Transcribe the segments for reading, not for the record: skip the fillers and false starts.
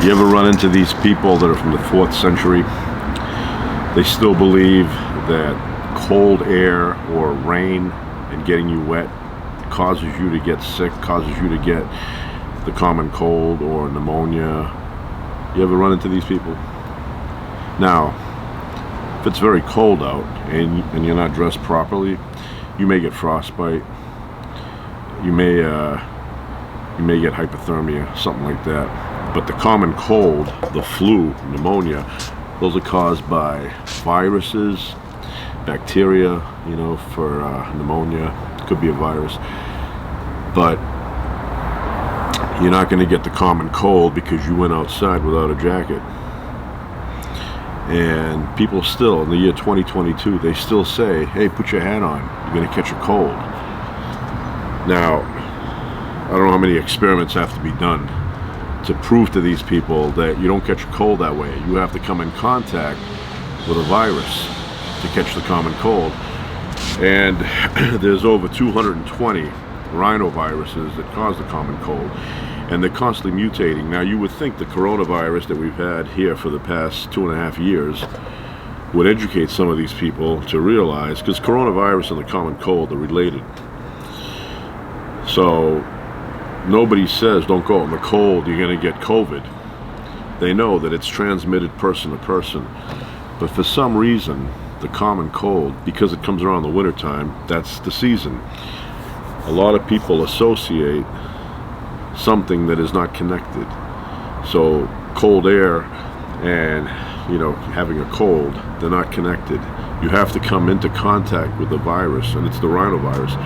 You ever run into these people that are from the 4th century? They still believe that cold air or rain and getting you wet causes you to get sick, causes you to get the common cold or pneumonia. You ever run into these people? Now, if it's very cold out and you're not dressed properly, you may get frostbite. You may get hypothermia, something like that. But the common cold, the flu, pneumonia, those are caused by viruses, bacteria, for pneumonia. It could be a virus. But you're not going to get the common cold because you went outside without a jacket. And people still, in the year 2022, they still say, hey, put your hat on, you're going to catch a cold. Now, I don't know how many experiments have to be done to prove to these people that you don't catch a cold that way. You have to come in contact with a virus to catch the common cold. And there's over 220 rhinoviruses that cause the common cold. And they're constantly mutating. Now, you would think the coronavirus that we've had here for the past 2.5 years would educate some of these people to realize, because coronavirus and the common cold are related. So nobody says don't go out in the cold, you're going to get COVID. They know that it's transmitted person to person. But for some reason, the common cold, because it comes around the wintertime, that's the season. A lot of people associate something that is not connected. So cold air and having a cold, they're not connected. You have to come into contact with the virus, and it's the rhinovirus.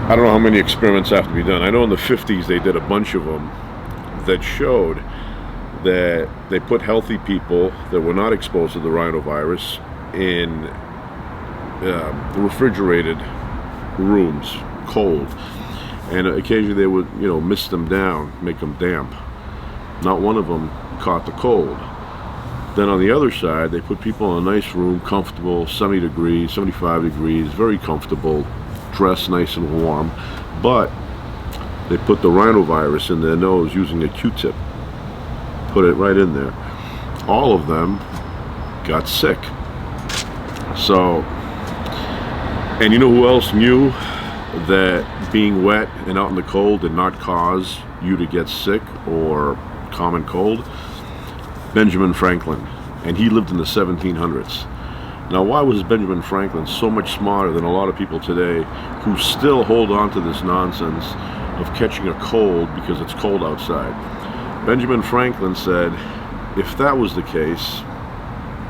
I don't know how many experiments have to be done. I know in the 50s they did a bunch of them that showed that they put healthy people that were not exposed to the rhinovirus in refrigerated rooms, cold, and occasionally they would mist them down, make them damp. Not one of them caught the cold. Then on the other side, they put people in a nice room, comfortable, 70 degrees, 75 degrees, very comfortable, dressed nice and warm, but they put the rhinovirus in their nose using a Q-tip, put it right in there. All of them got sick. So, and you know who else knew that being wet and out in the cold did not cause you to get sick or common cold? Benjamin Franklin, and he lived in the 1700s. Now, why was Benjamin Franklin so much smarter than a lot of people today who still hold on to this nonsense of catching a cold because it's cold outside? Benjamin Franklin said, if that was the case,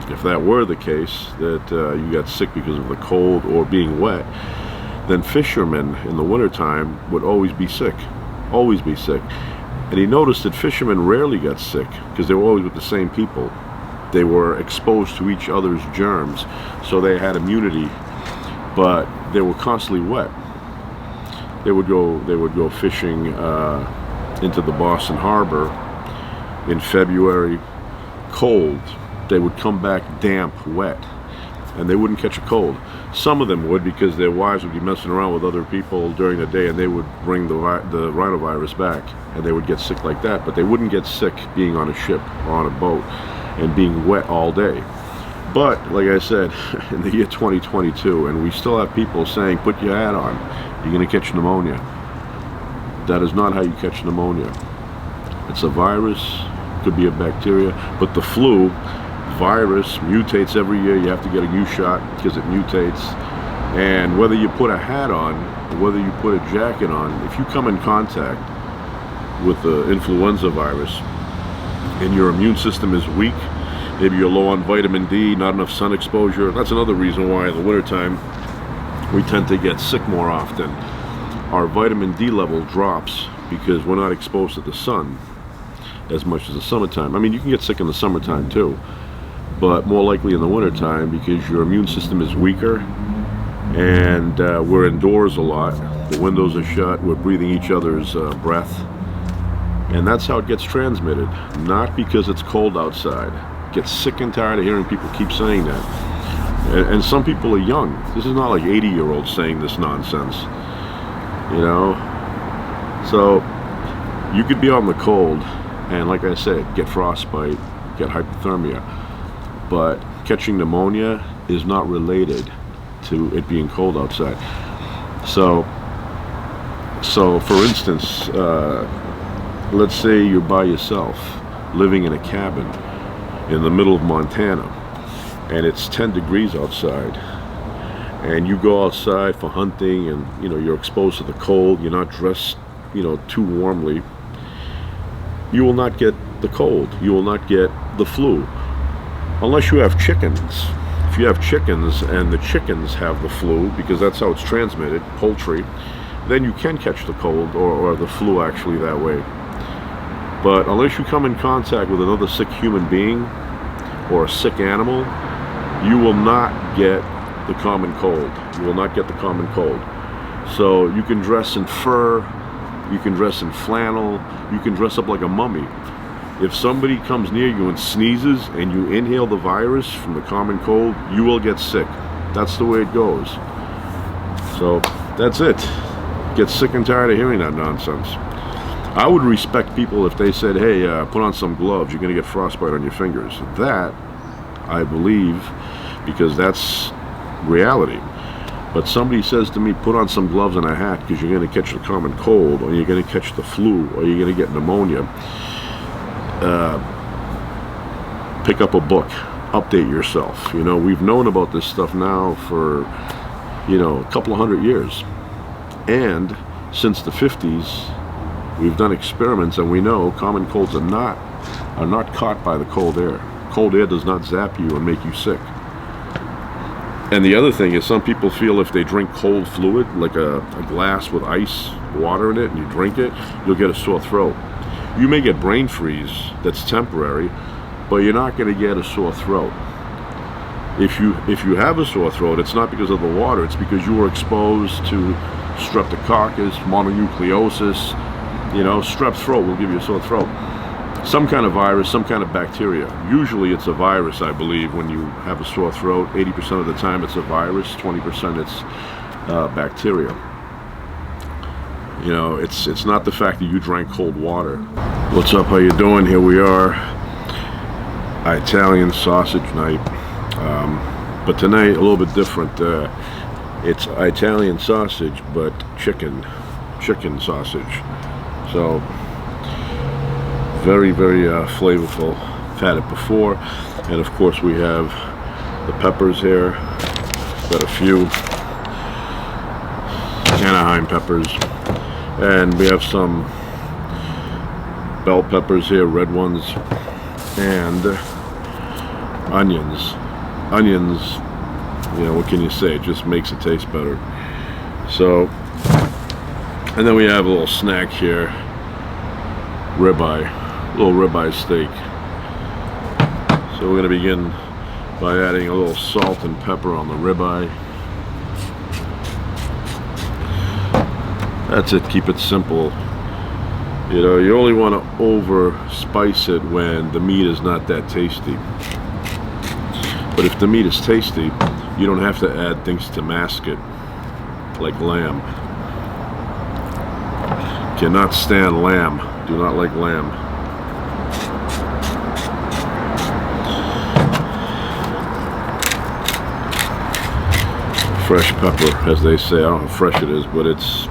if that were the case, that you got sick because of the cold or being wet, then fishermen in the wintertime would always be sick. Always be sick. And he noticed that fishermen rarely got sick because they were always with the same people. They were exposed to each other's germs, so they had immunity, but they were constantly wet. They would go fishing into the Boston Harbor in February, cold. They would come back damp, wet, and they wouldn't catch a cold. Some of them would, because their wives would be messing around with other people during the day, and they would bring the rhinovirus back, and they would get sick like that. But they wouldn't get sick being on a ship or on a boat and being wet all day. But like I said, in the year 2022, and we still have people saying, put your hat on, you're going to catch pneumonia. That is not how you catch pneumonia. It's a virus, could be a bacteria, but the flu virus mutates every year. You have to get a new shot because it mutates. And whether you put a hat on or whether you put a jacket on, if you come in contact with the influenza virus and your immune system is weak, maybe you're low on vitamin D, not enough sun exposure, that's another reason why in the wintertime we tend to get sick more often. Our vitamin D level drops because we're not exposed to the sun as much as the summertime. I mean, you can get sick in the summertime too, but more likely in the wintertime because your immune system is weaker, and we're indoors a lot. The windows are shut, we're breathing each other's breath, and that's how it gets transmitted, not because it's cold outside. Get sick and tired of hearing people keep saying that. And some people are young. This is not like 80-year-olds saying this nonsense, So you could be out in the cold and like I said, get frostbite, get hypothermia. But catching pneumonia is not related to it being cold outside. So for instance, let's say you're by yourself, living in a cabin in the middle of Montana, and it's 10 degrees outside, and you go outside for hunting, and you're exposed to the cold, you're not dressed too warmly, you will not get the cold, you will not get the flu, unless you have chickens. If you have chickens and the chickens have the flu, because that's how it's transmitted, poultry, then you can catch the cold or the flu actually that way. But unless you come in contact with another sick human being or a sick animal, you will not get the common cold. You will not get the common cold. So you can dress in fur, you can dress in flannel, you can dress up like a mummy. If somebody comes near you and sneezes and you inhale the virus from the common cold, you will get sick. That's the way it goes. So that's it. Get sick and tired of hearing that nonsense. I would respect people if they said, hey, put on some gloves, you're going to get frostbite on your fingers. That, I believe, because that's reality. But somebody says to me, put on some gloves and a hat because you're going to catch the common cold, or you're going to catch the flu, or you're going to get pneumonia. Pick up a book, update yourself. We've known about this stuff now for a couple of 100 years, and since the 50s we've done experiments, and we know common colds are not caught by the cold air. Cold air does not zap you and make you sick. And the other thing is, some people feel if they drink cold fluid, like a glass with ice water in it, and you drink it, you'll get a sore throat. You may get brain freeze, that's temporary, but you're not going to get a sore throat. If you have a sore throat, it's not because of the water, it's because you were exposed to streptococcus, mononucleosis. Strep throat will give you a sore throat. Some kind of virus, some kind of bacteria. Usually it's a virus, I believe, when you have a sore throat. 80% of the time it's a virus, 20% it's bacteria. It's not the fact that you drank cold water. What's up, how you doing? Here we are, Italian sausage night. But tonight a little bit different. It's Italian sausage, but chicken sausage. So very, very flavorful. I've had it before. And of course we have the peppers here. Got a few Anaheim peppers. And we have some bell peppers here, red ones, and onions. Onions, what can you say? It just makes it taste better. So, and then we have a little snack here, ribeye, little ribeye steak. So we're going to begin by adding a little salt and pepper on the ribeye. That's it, keep it simple. You only want to over spice it when the meat is not that tasty. But if the meat is tasty, you don't have to add things to mask it, like lamb. Cannot stand lamb. Do not like lamb. Fresh pepper, as they say. I don't know how fresh it is, but it's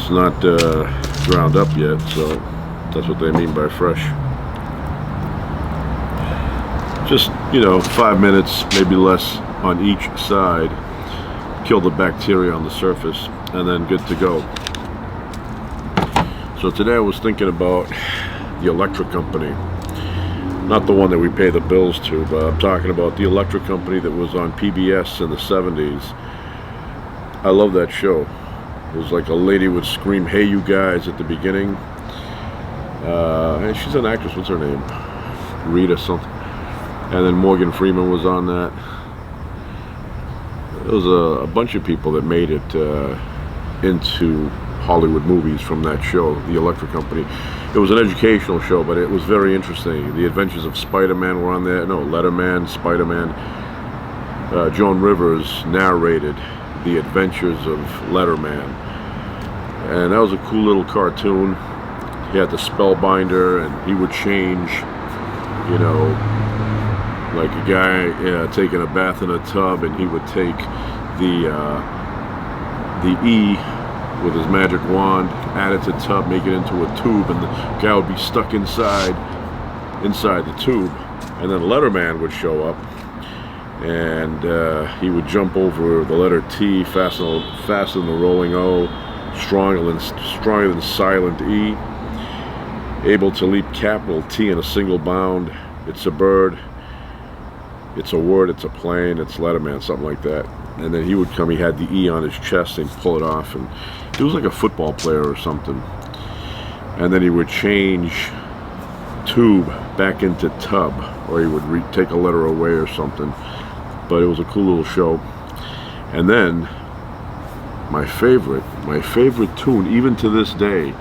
not ground up yet, so that's what they mean by fresh. Just 5 minutes, maybe less, on each side. Kill the bacteria on the surface, and then good to go. So today I was thinking about the electric company, not the one that we pay the bills to, but I'm talking about the electric company that was on PBS in the 70s. I love that show. It was like a lady would scream, "Hey you guys," at the beginning. And she's an actress, what's her name? Rita something. And then Morgan Freeman was on that. There was a bunch of people that made it into Hollywood movies from that show, The Electric Company. It was an educational show, but it was very interesting. The Adventures of Spider-Man were on there. No, Letterman, Spider-Man. Joan Rivers narrated The Adventures of Letterman. And that was a cool little cartoon. he had the Spellbinder, and he would change, you know, like a guy taking a bath in a tub, and he would take the E with his magic wand, add it to the tub, make it into a tube, and the guy would be stuck inside the tube. And then Letterman would show up, and he would jump over the letter T, faster than the rolling O, stronger than silent E, able to leap capital T in a single bound. It's a bird, it's a word, it's a plane, it's Letterman, something like that. And then he would come, he had the E on his chest, and he'd pull it off, and he was like a football player or something. And then he would change tube back into tub, or he would take a letter away or something. But it was a cool little show. And then my favorite tune, even to this day,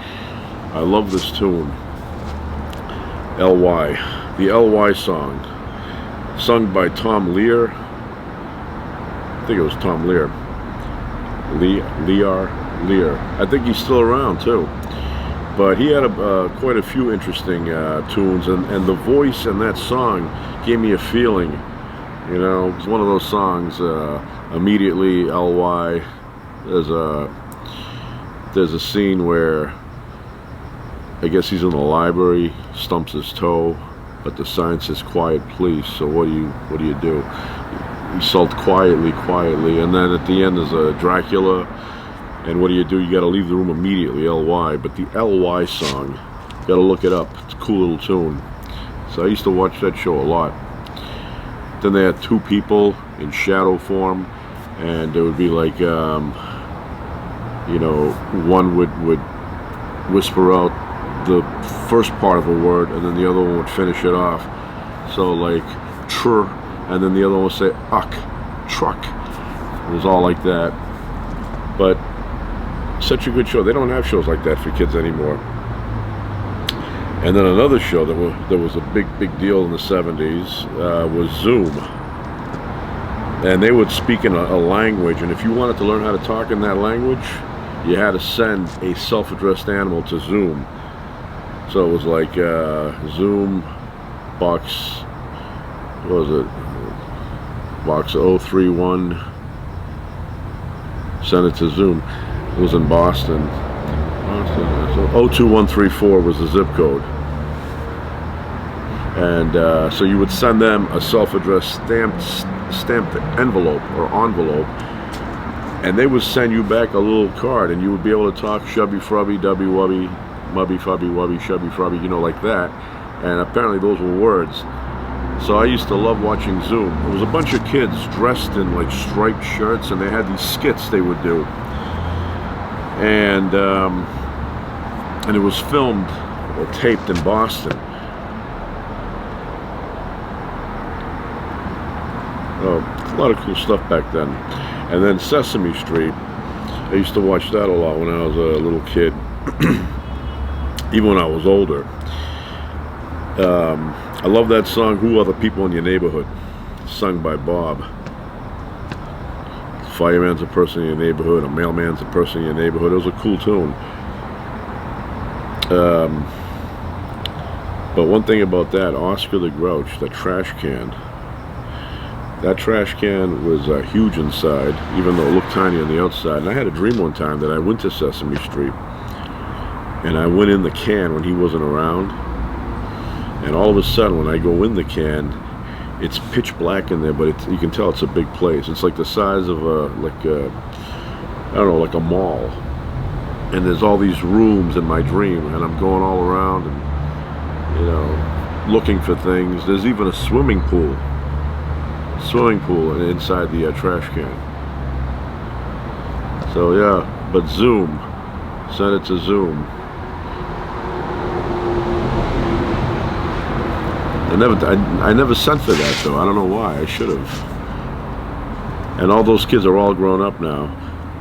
I love this tune, L.Y., the L.Y. song, sung by Tom Lear. I think it was Tom Lear. Lear. I think he's still around too. But he had quite a few interesting tunes, and the voice in that song gave me a feeling. You know, it's one of those songs. Immediately, L.Y. There's a scene where I guess he's in the library, stumps his toe, but the sign says "Quiet, please." So what do you do? You salt quietly, and then at the end there's a Dracula, and what do? You got to leave the room immediately, L.Y. But the L.Y. song, you got to look it up. It's a cool little tune. So I used to watch that show a lot. Then they had two people in shadow form, and it would be like, you know, one would whisper out the first part of a word, and then the other one would finish it off. So like, tr, and then the other one would say, uck, truck. It was all like that. But such a good show. They don't have shows like that for kids anymore. And then another show that was a big deal in the 70s was Zoom. And they would speak in a language, and if you wanted to learn how to talk in that language, you had to send a self-addressed animal to Zoom. So it was like Zoom box, what was it? Box 031, send it to Zoom. It was in Boston. 02134 was the zip code. And so you would send them a self-addressed stamped envelope or envelope, and they would send you back a little card, and you would be able to talk shubby frubby, dubby wubby, mubby fubby wubby, shubby frubby, you know, like that. And apparently those were words. So I used to love watching Zoom. It was a bunch of kids dressed in like striped shirts, and they had these skits they would do. And it was filmed or taped in Boston. Oh, a lot of cool stuff back then. And then Sesame Street, I used to watch that a lot when I was a little kid. Even when I was older. I love that song, Who Are the People in Your Neighborhood? Sung by Bob. Fireman's a person in your neighborhood, a mailman's a person in your neighborhood. It was a cool tune. But one thing about that, Oscar the Grouch, the trash can, that trash can was huge inside, even though it looked tiny on the outside. And I had a dream one time that I went to Sesame Street, and I went in the can when he wasn't around. And all of a sudden, when I go in the can, it's pitch black in there, but you can tell it's a big place. It's like the size of I don't know, like a mall. And there's all these rooms in my dream, and I'm going all around and, you know, looking for things. There's even a swimming pool inside the trash can. So yeah, but Zoom, send it to Zoom. I never sent for that though. I don't know why. I should have. And all those kids are all grown up now.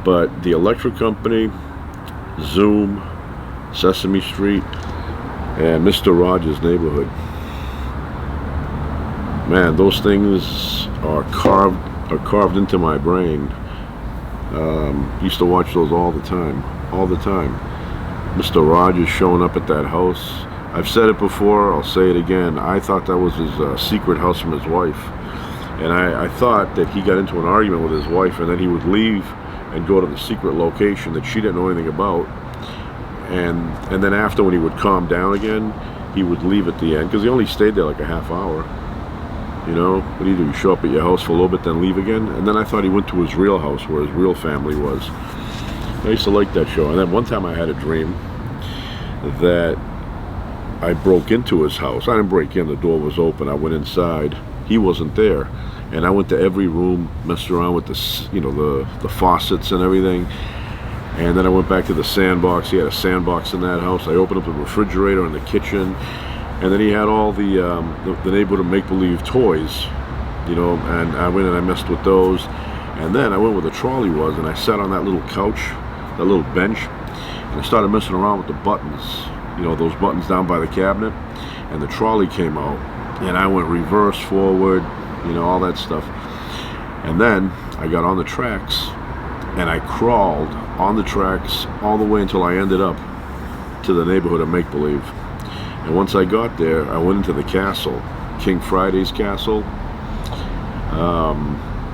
But the Electric Company, Zoom, Sesame Street, and Mr. Rogers' Neighborhood. Man, those things are carved into my brain. Used to watch those all the time. Mr. Rogers showing up at that house. I've said it before, I'll say it again. I thought that was his secret house from his wife. And I thought that he got into an argument with his wife and then he would leave and go to the secret location that she didn't know anything about. And then after, when he would calm down again, he would leave at the end, because he only stayed there like a half hour. You know, what do? You show up at your house for a little bit, then leave again? And then I thought he went to his real house where his real family was. I used to like that show. And then one time I had a dream that I broke into his house. I didn't break in, the door was open. I went inside, he wasn't there. And I went to every room, messed around with the, you know, the faucets and everything. And then I went back to the sandbox. He had a sandbox in that house. I opened up the refrigerator in the kitchen. And then he had all the neighborhood make-believe toys, you know, and I went and I messed with those. And then I went where the trolley was, and I sat on that little couch, that little bench, and I started messing around with the buttons, you know, those buttons down by the cabinet. And the trolley came out, and I went reverse, forward, you know, all that stuff. And then I got on the tracks, and I crawled on the tracks all the way until I ended up to the neighborhood of make-believe. And once I got there, I went into the castle, King Friday's castle.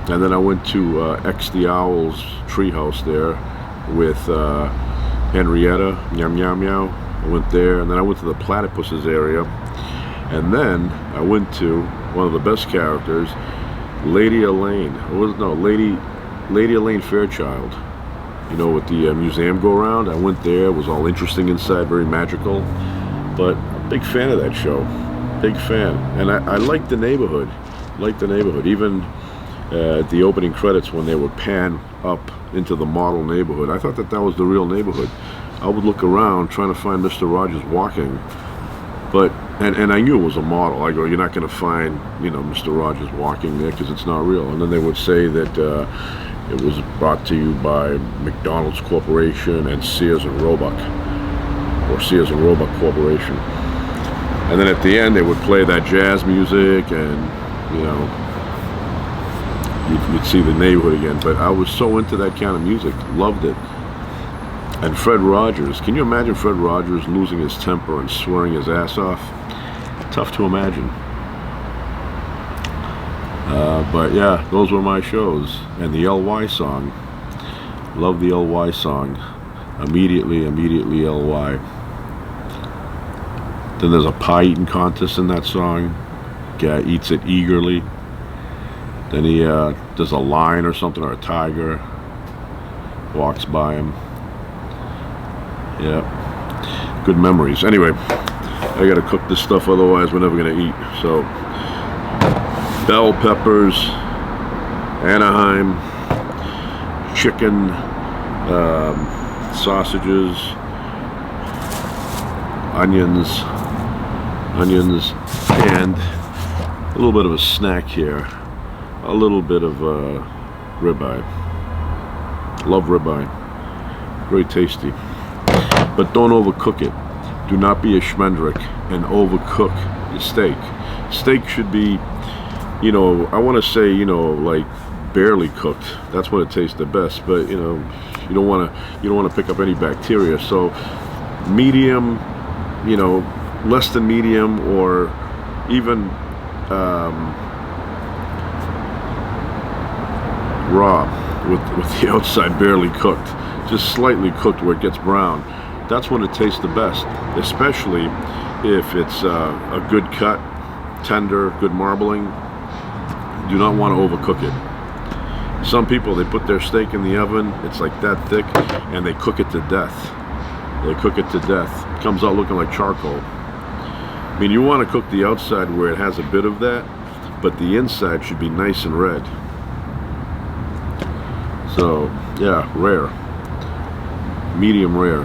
And then I went to X the Owl's treehouse there with Henrietta, Meow Meow Meow. I went there, and then I went to the platypuses area. And then I went to one of the best characters, Lady Elaine. Lady Elaine Fairchild. You know, with the museum go around. I went there, it was all interesting inside, very magical. But big fan of that show, big fan. And I liked the neighborhood, even at the opening credits when they would pan up into the model neighborhood. I thought that was the real neighborhood. I would look around trying to find Mr. Rogers walking, but and I knew it was a model. I go, you're not going to find, you know, Mr. Rogers walking there because it's not real. And then they would say that it was brought to you by McDonald's Corporation and Sears and Roebuck, or Sears and Roebuck Corporation. And then at the end they would play that jazz music, and you know, you'd see the neighborhood again. But I was so into that kind of music, loved it. And Fred Rogers, can you imagine Fred Rogers losing his temper and swearing his ass off? Tough to imagine. But yeah, those were my shows. And the LY song, love the LY song. Immediately LY. Then there's a pie eating contest in that song. Guy eats it eagerly. Then he there's a lion or something, or a tiger walks by him. Yeah, good memories. Anyway, I gotta cook this stuff, otherwise we're never gonna eat. So, bell peppers, Anaheim, chicken, sausages, onions, and a little bit of a snack here, a little bit of ribeye. Love ribeye, very tasty. But don't overcook it. Do not be a schmendrick and overcook your steak. Steak should be, you know, I want to say, you know, like barely cooked. That's when it tastes the best. But you know, you don't want to pick up any bacteria. So medium, you know, less than medium, or even raw with the outside barely cooked, just slightly cooked where it gets brown. That's when it tastes the best, especially if it's a good cut, tender, good marbling. Do not want to overcook it. Some people, they put their steak in the oven, it's like that thick, and they cook it to death. They cook it to death. It comes out looking like charcoal. I mean, you want to cook the outside where it has a bit of that, but the inside should be nice and red. So, yeah, rare. Medium rare.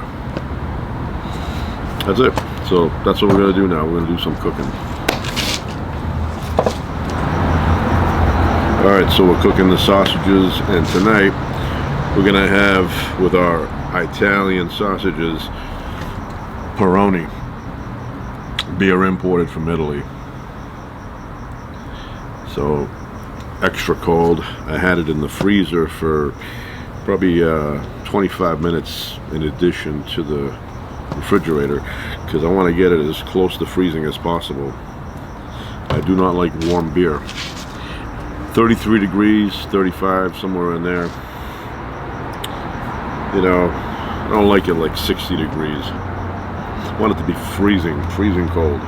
That's it. So that's what we're going to do now. We're going to do some cooking. Alright, so we're cooking the sausages, and tonight we're going to have, with our Italian sausages, Peroni. Beer imported from Italy. So, extra cold. I had it in the freezer for probably 25 minutes in addition to the refrigerator because I want to get it as close to freezing as possible. I do not like warm beer. 33 degrees, 35, somewhere in there. You know, I don't like it like 60 degrees. I want it to be freezing cold.